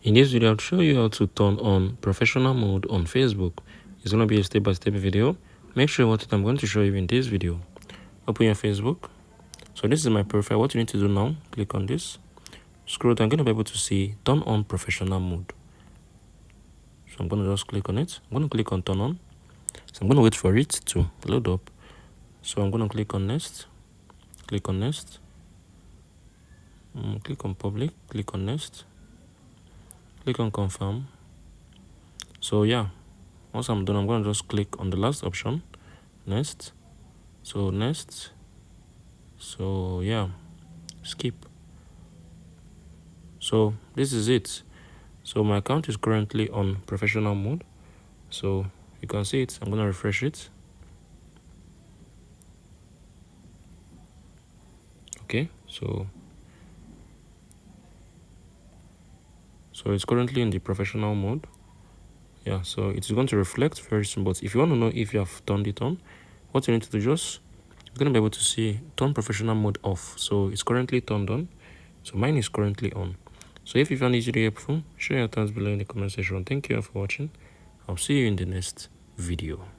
In this video, I'll show you how to turn on professional mode on Facebook. It's going to be a step-by-step video. Make sure what I'm going to show you in this video. Open your Facebook. So this is my profile. What you need to do now, click on this. Scroll down, I'm going to be able to see turn on professional mode. So I'm going to just click on it. I'm going to click on turn on. So I'm going to wait for it to load up. So I'm going to click on next. Click on next. Click on public. Click on next. Click on confirm. So yeah, once I'm done, I'm going to just click on the last option, next. So next. So yeah, skip. So this is it. So my account is currently on professional mode. So you can see it. I'm going to refresh it. Okay, so it's currently in the professional mode. Yeah, so it's going to reflect very soon. But if you want to know if you have turned it on, what you need to do, just you're going to be able to see turn professional mode off. So it's currently turned on. So mine is currently on. So if you found this video helpful, share your thoughts below in the comment section. Thank you all for watching. I'll see you in the next video.